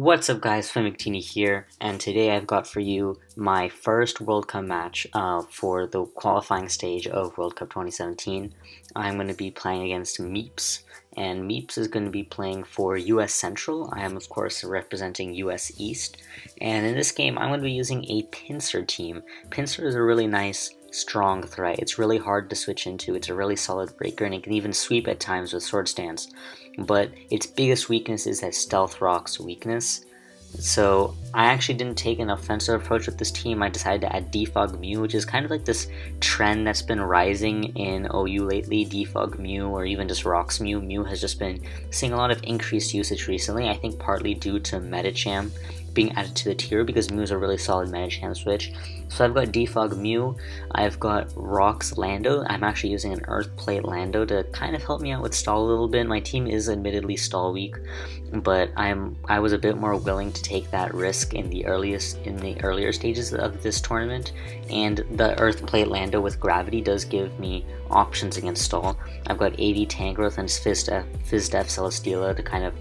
What's up guys, FlamingVictini here, and today I've got for you my first World Cup match for the qualifying stage of World Cup 2017. I'm going to be playing against Meeps, and Meeps is going to be playing for US Central. I am of course representing US East, and in this game I'm going to be using a pincer team. Pincer is a really nice strong threat. It's really hard to switch into, it's a really solid breaker, and it can even sweep at times with sword stance. But its biggest weakness is that Stealth Rock's weakness. So I actually didn't take an offensive approach with this team. I decided to add Defog Mew, which is kind of like this trend that's been rising in OU lately. Defog Mew, or even just Rocks Mew. Mew has just been seeing a lot of increased usage recently, I think partly due to Metacham being added to the tier, because Mew is a really solid Metacham switch. So I've got Defog Mew, I've got Rocks Lando. I'm actually using an Earth Plate Lando to kind of help me out with stall a little bit. My team is admittedly stall weak, but I was a bit more willing to take that risk in the earlier stages of this tournament, and the Earth Plate Lando with Gravity does give me options against stall. I've got AD Tank Growth and FizzDef Celesteela to kind of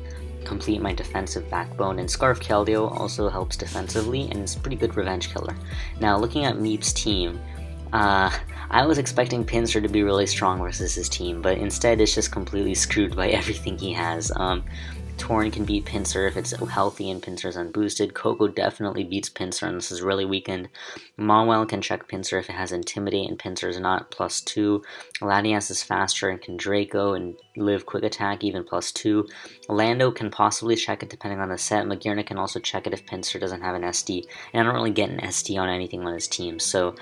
complete my defensive backbone, and Scarf Keldeo also helps defensively and is a pretty good revenge killer. Now looking at Meep's team, I was expecting Pincer to be really strong versus his team, but instead it's just completely screwed by everything he has. Torn can beat Pincer if it's healthy and Pincer's unboosted. Coco definitely beats Pincer and this is really weakened. Monwell can check Pincer if it has Intimidate and Pincer's not +2. Latias is faster and can Draco and live Quick Attack even +2. Lando can possibly check it depending on the set. Magirna can also check it if Pincer doesn't have an SD. And I don't really get an SD on anything on his team, so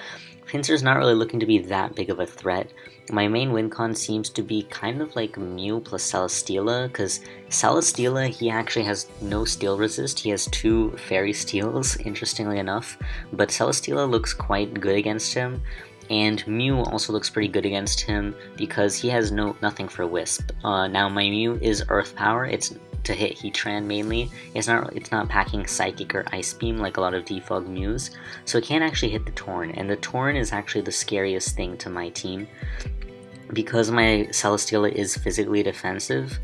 Pincer's not really looking to be that big of a threat. My main win con seems to be kind of like Mew plus Celesteela, because Celesteela, he actually has no steel resist. He has 2 fairy steals, interestingly enough, but Celesteela looks quite good against him, and Mew also looks pretty good against him because he has nothing for Wisp. Now my Mew is Earth Power. It's to hit Heatran mainly. It's not packing Psychic or Ice Beam like a lot of Defog Mews, so it can't actually hit the Torn, and the Torn is actually the scariest thing to my team. Because my Celesteela is physically defensive,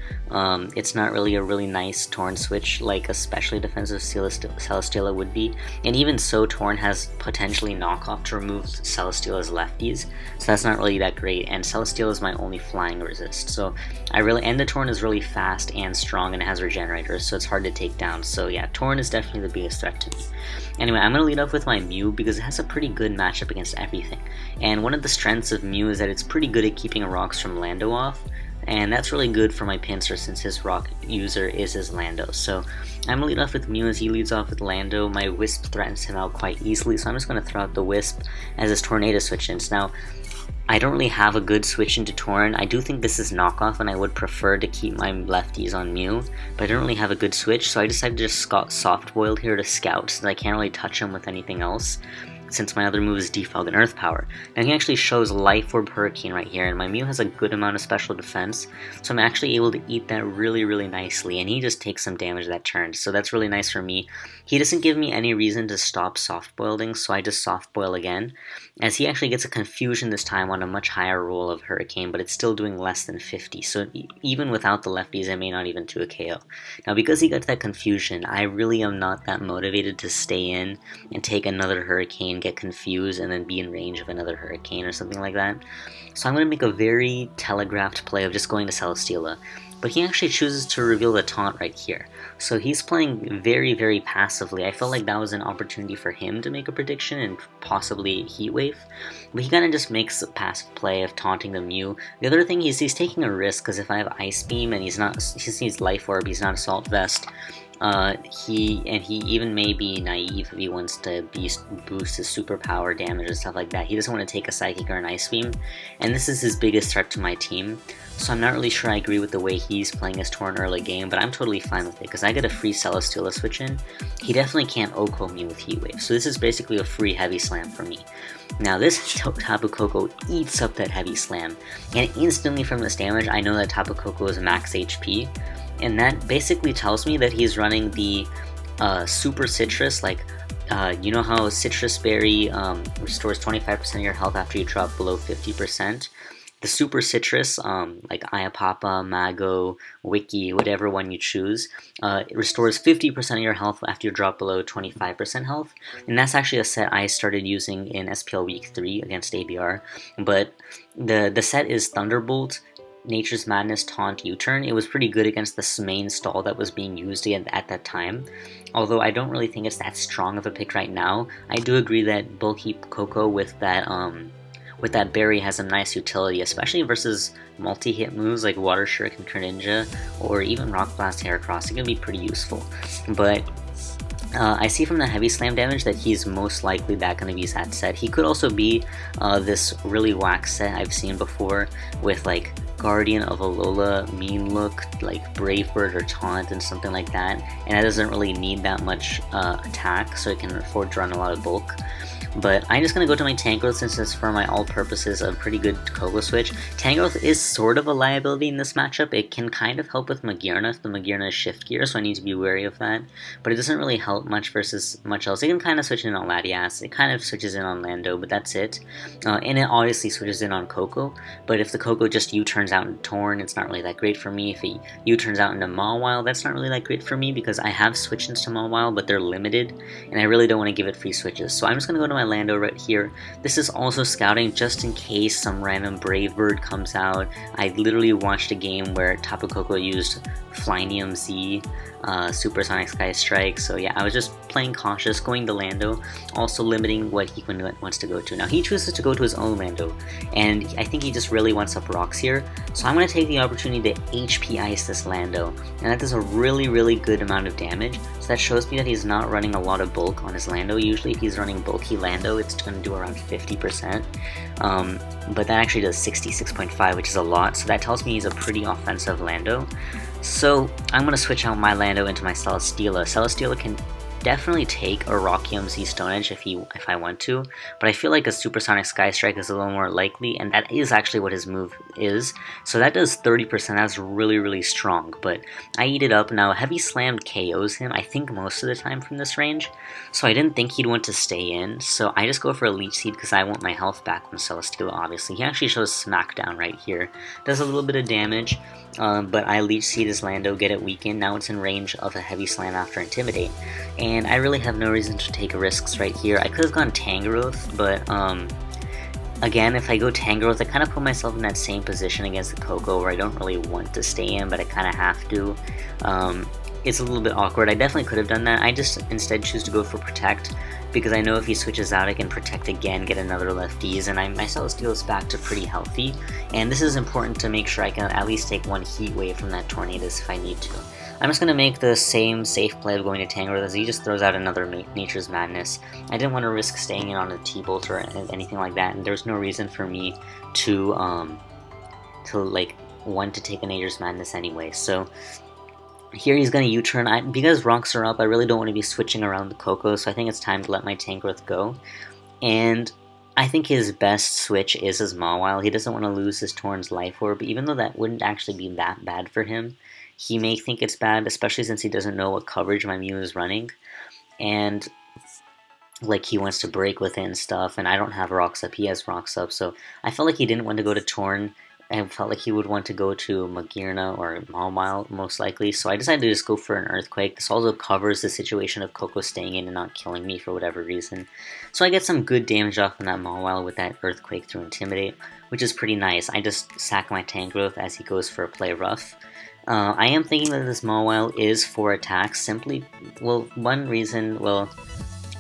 it's not really a really nice Torn switch like a specially defensive Celesteela would be, and even so Torn has potentially knockoff to remove Celesteela's lefties, so that's not really that great, and Celesteela is my only flying resist, so and the Torn is really fast and strong and it has regenerators, so it's hard to take down. So yeah, Torn is definitely the biggest threat to me. Anyway, I'm going to lead off with my Mew because it has a pretty good matchup against everything, and one of the strengths of Mew is that it's pretty good at keeping rocks from Lando off, and that's really good for my Pincer since his rock user is his Lando. So I'm going to lead off with Mew as he leads off with Lando. My Wisp threatens him out quite easily, so I'm just going to throw out the Wisp as his Tornado switch-ins. Now, I don't really have a good switch into Torn. I do think this is knockoff and I would prefer to keep my lefties on Mew, but I don't really have a good switch, so I decided to just soft boil here to scout since I can't really touch him with anything else, since my other move is Defog and Earth Power. Now he actually shows Life Orb Hurricane right here, and my Mew has a good amount of special defense, so I'm actually able to eat that really nicely, and he just takes some damage that turn, so that's really nice for me. He doesn't give me any reason to stop soft boiling, so I just soft boil again, as he actually gets a Confusion this time on a much higher roll of Hurricane, but it's still doing less than 50, so even without the lefties I may not even do a KO. Now because he got that Confusion, I really am not that motivated to stay in and take another Hurricane, get confused, and then be in range of another Hurricane or something like that. So I'm going to make a very telegraphed play of just going to Celesteela, but he actually chooses to reveal the taunt right here. So he's playing very passively. I felt like that was an opportunity for him to make a prediction and possibly Heat Wave, but he kind of just makes a passive play of taunting the Mew. The other thing is he's taking a risk, because if I have Ice Beam and he needs Life Orb, he's not Assault Vest. He even may be naive if he wants to boost his superpower damage and stuff like that. He doesn't want to take a Psychic or an Ice Beam, and this is his biggest threat to my team. So I'm not really sure I agree with the way he's playing his Torn early game, but I'm totally fine with it because I get a free Celesteela switch in. He definitely can't Oko me with Heat Wave, so this is basically a free Heavy Slam for me. Now this Tapu Koko eats up that Heavy Slam, and instantly from this damage I know that Tapu Koko is max HP, and that basically tells me that he's running the Super Citrus, like you know how Citrus Berry restores 25% of your health after you drop below 50%? the Super Citrus, like Iapapa, Mago, Wiki, whatever one you choose, it restores 50% of your health after you drop below 25% health. And that's actually a set I started using in SPL Week 3 against ABR. But the set is Thunderbolt, Nature's Madness, Taunt, U-Turn. It was pretty good against the main stall that was being used at that time. Although I don't really think it's that strong of a pick right now. I do agree that Bulky Coco with that berry has a nice utility, especially versus multi-hit moves like Water Shuriken Greninja or even Rock Blast Heracross. It can be pretty useful. But I see from the heavy slam damage that he's most likely that going to be that set. He could also be this really whack set I've seen before with like Guardian of Alola, Mean Look, like Brave Bird or Taunt and something like that. And that doesn't really need that much attack, so it can afford to run a lot of bulk. But I'm just going to go to my Tangrowth since it's for my all purposes a pretty good Coco switch. Tangrowth is sort of a liability in this matchup. It can kind of help with Magearna if the Magearna is shift gear, so I need to be wary of that. But it doesn't really help much versus much else. It can kind of switch in on Latias, it kind of switches in on Lando, but that's it. And it obviously switches in on Coco, but if the Coco just U-turns out into Torn, it's not really that great for me. If it U-turns out into Mawile, that's not really that great for me because I have switch-ins to Mawile, but they're limited, and I really don't want to give it free switches. So I'm just going to go to my Lando right here. This is also scouting just in case some random Brave Bird comes out. I literally watched a game where Tapu Koko used Flynium Z, Supersonic Sky Strike, so yeah, I was just playing cautious, going to Lando, also limiting what he wants to go to. Now he chooses to go to his own Lando, and I think he just really wants up rocks here, so I'm going to take the opportunity to HP Ice this Lando, and that does a really good amount of damage, so that shows me that he's not running a lot of bulk on his Lando. Usually if he's running bulky Lando, it's going to do around 50%, but that actually does 66.5, which is a lot, so that tells me he's a pretty offensive Lando. So I'm going to switch out my Lando into my Celesteela. Celesteela can definitely take a Rockium Z Stone Edge if I want to, but I feel like a Supersonic Sky Strike is a little more likely, and that is actually what his move is. So that does 30%, that's really strong, but I eat it up. Now Heavy Slam KOs him, I think most of the time from this range, so I didn't think he'd want to stay in, so I just go for a Leech Seed because I want my health back from Celesteela, obviously. He actually shows Smackdown right here. Does a little bit of damage, but I Leech Seed his Lando, get it weakened. Now it's in range of a Heavy Slam after Intimidate, and I really have no reason to take risks right here. I could have gone Tangrowth, but again, if I go Tangrowth, I kind of put myself in that same position against the Coco where I don't really want to stay in, but I kind of have to. It's a little bit awkward. I definitely could have done that. I just instead choose to go for Protect, because I know if he switches out I can Protect again, get another Lefties, and my Celesteela is back to pretty healthy. And this is important to make sure I can at least take one Heat Wave from that Tornadus if I need to. I'm just going to make the same safe play of going to Tangrowth as he just throws out another Nature's Madness. I didn't want to risk staying in on a T-Bolt or anything like that, and there's no reason for me to like want to take a Nature's Madness anyway. So here he's going to U-turn. Because rocks are up, I really don't want to be switching around the Coco, so I think it's time to let my Tangrowth go. And I think his best switch is his Mawile. He doesn't want to lose his Torn's Life Orb, even though that wouldn't actually be that bad for him. He may think it's bad, especially since he doesn't know what coverage my Mew is running. And like he wants to break with it and stuff, and I don't have rocks up, he has rocks up, so I felt like he didn't want to go to Torn. I felt like he would want to go to Magearna or Mawile, most likely, so I decided to just go for an Earthquake. This also covers the situation of Coco staying in and not killing me for whatever reason. So I get some good damage off on that Mawile with that Earthquake through Intimidate, which is pretty nice. I just sack my Tangrowth as he goes for a Play Rough. I am thinking that this Mawile is for attacks, simply, well, one reason, well,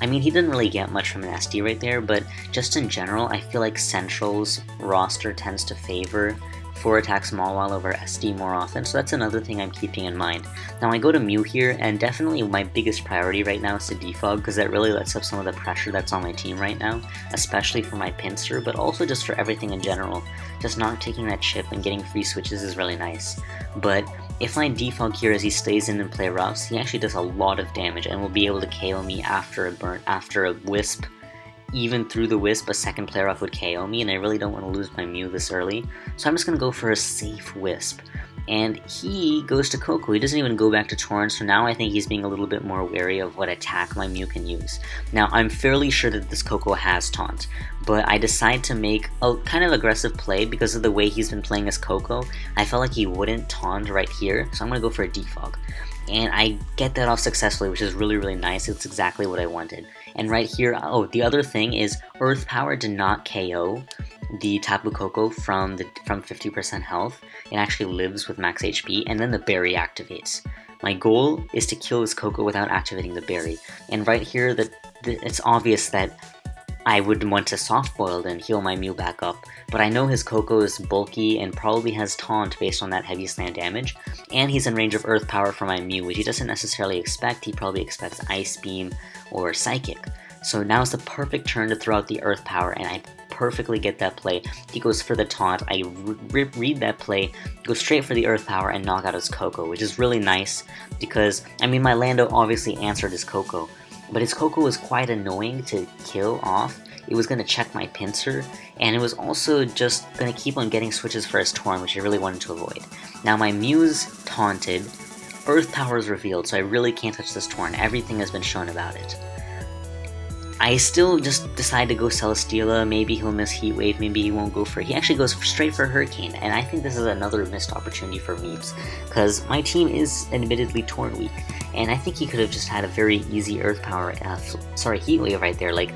I mean, he didn't really get much from an SD right there, but just in general, I feel like Central's roster tends to favor 4-attack Mawile over SD more often, so that's another thing I'm keeping in mind. Now I go to Mew here, and definitely my biggest priority right now is to defog, because that really lets up some of the pressure that's on my team right now, especially for my Pinsir, but also just for everything in general. Just not taking that chip and getting free switches is really nice. But if I defog here as he stays in and play roughs, he actually does a lot of damage and will be able to KO me after a Wisp. Even through the Wisp, a second player off would KO me, and I really don't want to lose my Mew this early, so I'm just going to go for a safe Wisp. and he goes to Coco. He doesn't even go back to Torn, so now I think he's being a little bit more wary of what attack my Mew can use. Now, I'm fairly sure that this Coco has Taunt, but I decide to make a kind of aggressive play because of the way he's been playing as Coco. I felt like he wouldn't Taunt right here, so I'm going to go for a Defog. And I get that off successfully, which is really, really nice. It's exactly what I wanted. And right here, oh, the other thing is Earth Power did not KO the Tapu Koko from 50% health. It actually lives with max HP, and then the berry activates. My goal is to kill this Koko without activating the berry. And right here, it's obvious that I would want to soft boil and heal my Mew back up, but I know his Koko is bulky and probably has Taunt based on that heavy slam damage, and he's in range of Earth Power for my Mew, which he doesn't necessarily expect. He probably expects Ice Beam or Psychic. So now is the perfect turn to throw out the Earth Power, and I perfectly get that play. He goes for the Taunt, I read that play, go straight for the Earth Power and knock out his Koko, which is really nice because, I mean, my Lando obviously answered his Koko, but his Koko was quite annoying to kill off. It was going to check my Pinsir, and it was also just going to keep on getting switches for his Torn, which I really wanted to avoid. Now my Mew's taunted, Earth Power is revealed, so I really can't touch this Torn. Everything has been shown about it. I still just decide to go Celesteela. Maybe he'll miss Heat Wave, maybe he won't go for it. He actually goes straight for Hurricane, and I think this is another missed opportunity for Meeps, because my team is admittedly Torn weak, and I think he could have just had a very easy Earth Power, Heat Wave right there. Like,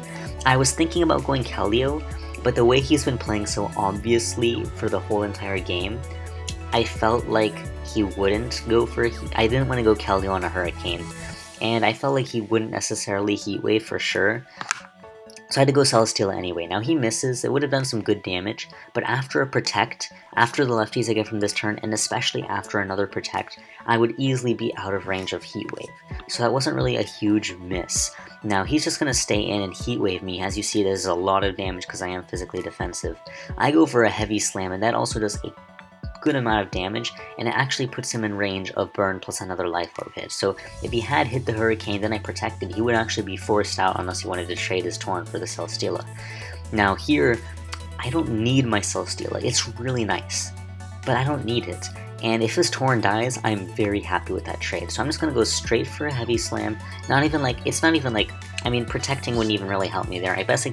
I was thinking about going Keldeo, but the way he's been playing so obviously for the whole entire game, I felt like he wouldn't go for it. I didn't want to go Keldeo on a Hurricane, and I felt like he wouldn't necessarily Heat Wave for sure. So I had to go Celesteela anyway. Now he misses, it would have done some good damage, but after a Protect, after the lefties I get from this turn, and especially after another Protect, I would easily be out of range of Heat Wave. So that wasn't really a huge miss. Now he's just going to stay in and Heat Wave me. As you see, there's a lot of damage because I am physically defensive. I go for a Heavy Slam, and that also does a good amount of damage, and it actually puts him in range of burn plus another life orb hit. So if he had hit the Hurricane, then I protected, he would actually be forced out unless he wanted to trade his Torn for the Celesteela. Now here, I don't need my Celesteela. It's really nice, but I don't need it. And if his Torn dies, I'm very happy with that trade. So I'm just going to go straight for a Heavy Slam. It's not even like, I mean, protecting wouldn't even really help me there. I guess I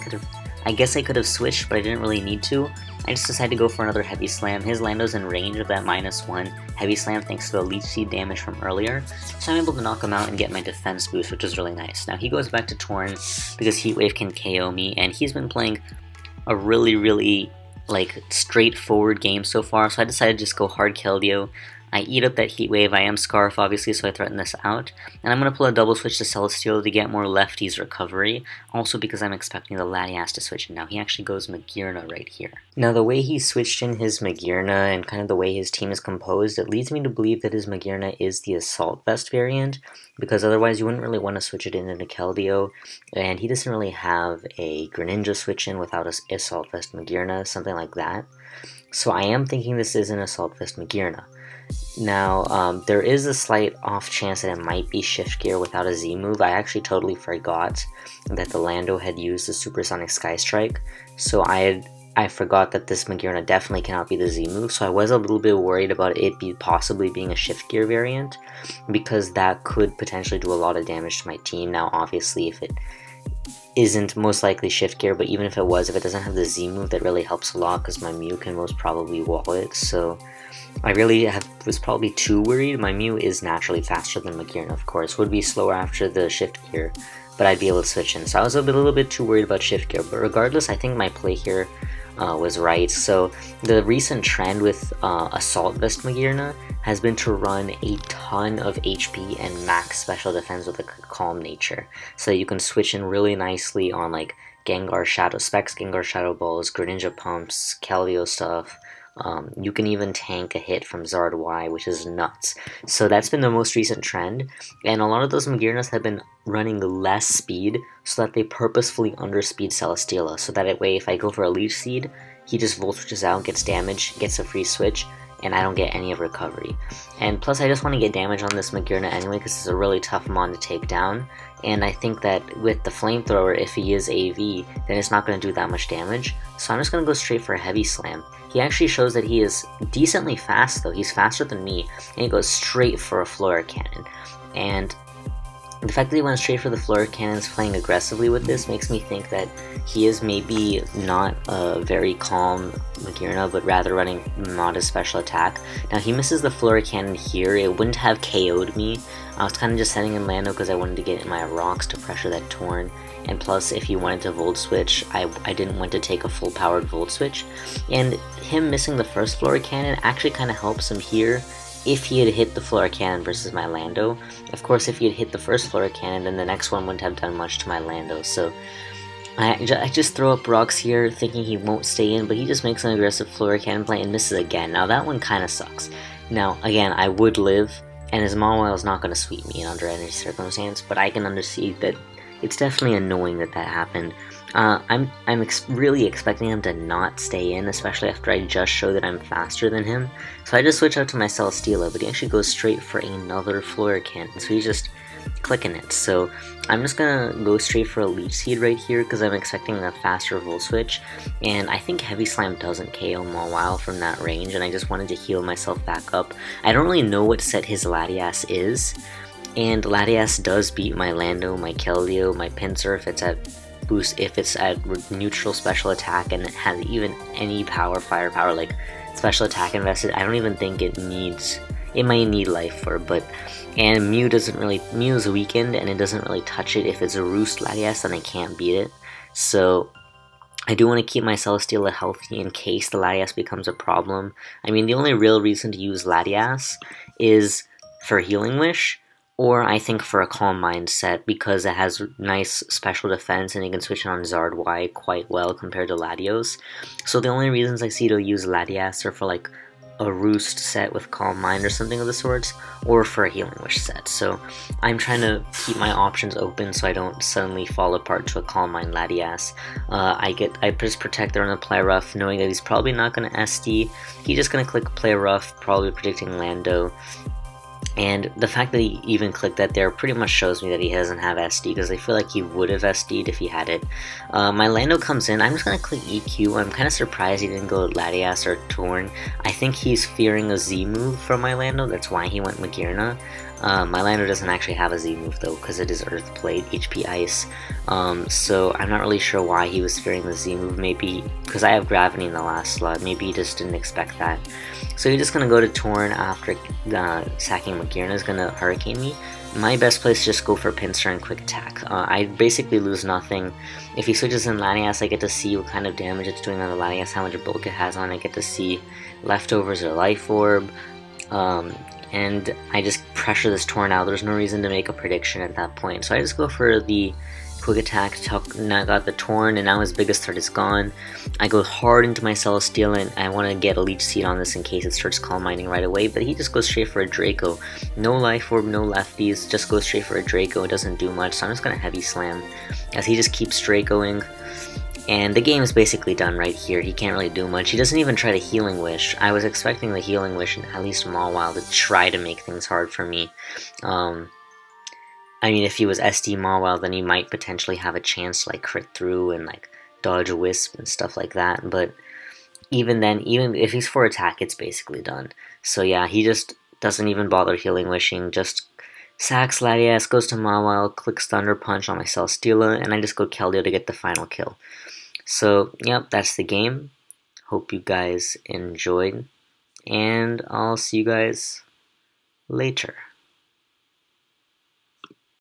could have switched, but I didn't really need to. I just decided to go for another Heavy Slam. His Lando's in range of that -1 Heavy Slam thanks to the Leech Seed damage from earlier, so I'm able to knock him out and get my defense boost, which is really nice. Now he goes back to Torn because Heat Wave can KO me, and he's been playing a really like straightforward game so far, so I decided to just go hard Keldeo. I eat up that Heat Wave. I am Scarf, obviously, so I threaten this out. And I'm going to pull a double switch to Celesteela to get more lefties recovery, also because I'm expecting the Latias to switch in. Now, he actually goes Magearna right here. Now, the way he switched in his Magearna and kind of the way his team is composed, it leads me to believe that his Magearna is the Assault Vest variant, because otherwise you wouldn't really want to switch it in into Keldeo, and he doesn't really have a Greninja switch in without an Assault Vest Magearna, something like that. So I am thinking this is an Assault Vest Magearna. Now, there is a slight off chance that it might be Shift Gear without a Z move. I actually totally forgot that the Lando had used the Supersonic Sky Strike, so I forgot that this Magearna definitely cannot be the Z move, so I was a little bit worried about it possibly being a Shift Gear variant, because that could potentially do a lot of damage to my team. Now, obviously, if it isn't most likely Shift Gear, but even if it was, if it doesn't have the Z move, that really helps a lot, because my Mew can most probably wall it, so I really was probably too worried. My Mew is naturally faster than Magearna, of course, would be slower after the Shift Gear, but I'd be able to switch in, so I was a little bit too worried about Shift Gear, but regardless, I think my play here was right. So the recent trend with Assault Vest Magearna has been to run a ton of HP and max special defense with a calm nature, so that you can switch in really nicely on like Gengar Shadow Specs, Gengar Shadow Balls, Greninja Pumps, Keldeo stuff. You can even tank a hit from Zard Y, which is nuts. So that's been the most recent trend, and a lot of those Magearnas have been running less speed, so that they purposefully underspeed Celesteela, so that way if I go for a Leech Seed, he just Volt Switches out, gets damage, gets a free switch, and I don't get any of recovery. And plus I just want to get damage on this Magearna anyway because it's a really tough mon to take down, and I think that with the flamethrower, if he is AV, then it's not going to do that much damage, so I'm just going to go straight for a heavy slam. He actually shows that he is decently fast though, he's faster than me, and he goes straight for a Flora Cannon. And the fact that he went straight for the Flora Cannons playing aggressively with this makes me think that he is maybe not a very calm Magearna, but rather running modest special attack. Now he misses the Flora Cannon here, it wouldn't have KO'd me. I was kind of just setting in Lando because I wanted to get in my rocks to pressure that Torn, and plus if he wanted to Volt Switch, I didn't want to take a full powered Volt Switch. And him missing the first Flora Cannon actually kind of helps him here if he had hit the Flora Cannon versus my Lando. Of course, if he had hit the first Flora Cannon, then the next one wouldn't have done much to my Lando, so I just throw up rocks here thinking he won't stay in, but he just makes an aggressive Flora Cannon play and misses again. Now that one kind of sucks. Now, again, I would live, and his Mawile is not going to sweep me under any circumstance, but I can understand that it's definitely annoying that that happened. I'm really expecting him to not stay in, especially after I just showed that I'm faster than him. So I just switch out to my Celesteela, but he actually goes straight for another Flora Cannon, so he's just clicking it. So I'm just gonna go straight for a Leech Seed right here because I'm expecting a faster Volt Switch, and I think Heavy Slam doesn't KO Mawile from that range, and I just wanted to heal myself back up. I don't really know what set his Latias is, and Latias does beat my Lando, my Keldeo, my Pinsir if it's at neutral special attack and it has even any firepower like special attack invested. I don't even think it needs, it might need Life Orb, and Mew is weakened and it doesn't really touch it. If it's a Roost Latias, then I can't beat it. So I do want to keep my Celesteela healthy in case the Latias becomes a problem. I mean, the only real reason to use Latias is for Healing Wish, or I think for a Calm Mind set because it has nice special defense and you can switch it on Zard Y quite well compared to Latios. So the only reasons I see to use Latias are for like a Roost set with Calm Mind or something of the sorts, or for a Healing Wish set. So I'm trying to keep my options open so I don't suddenly fall apart to a Calm Mind Latias. I just protect on a Play Rough knowing that he's probably not going to SD. He's just going to click Play Rough, probably predicting Lando. And the fact that he even clicked that there pretty much shows me that he doesn't have SD, because I feel like he would have SD'd if he had it. My Lando comes in, I'm just going to click EQ. I'm kind of surprised he didn't go Latias or Torn. I think he's fearing a Z move from my Lando, that's why he went Magearna. My Lando doesn't actually have a Z move though, because it is Earth Plate, HP Ice. So I'm not really sure why he was fearing the Z move, maybe because I have Gravity in the last slot, maybe he just didn't expect that. So he's just going to go to Torn after sacking Magearna is going to Hurricane me. My best place is just go for Pinsir and Quick Attack. I basically lose nothing. If he switches in Latias, I get to see what kind of damage it's doing on the Latias, how much bulk it has on it, I get to see leftovers or Life Orb. And I just pressure this Torn out. There's no reason to make a prediction at that point. So I just go for the Quick Attack, and I got the Torn, and now his biggest threat is gone. I go hard into my Celesteela, and I want to get a Leech Seed on this in case it starts Calm Minding right away, but he just goes straight for a Draco. No Life Orb, no lefties, just goes straight for a Draco. It doesn't do much, so I'm just going to Heavy Slam as he just keeps Dracoing. And the game is basically done right here. He can't really do much. He doesn't even try the Healing Wish. I was expecting the Healing Wish and at least Mawile to try to make things hard for me. I mean, if he was SD Mawile, then he might potentially have a chance to like crit through and like dodge a Wisp and stuff like that. But even then, even if he's for attack, it's basically done. So yeah, he just doesn't even bother Healing Wishing, just sacks Latias, goes to Mawile, clicks Thunder Punch on my Celesteela, and I just go Keldeo to get the final kill. So, yep, that's the game. Hope you guys enjoyed, and I'll see you guys later.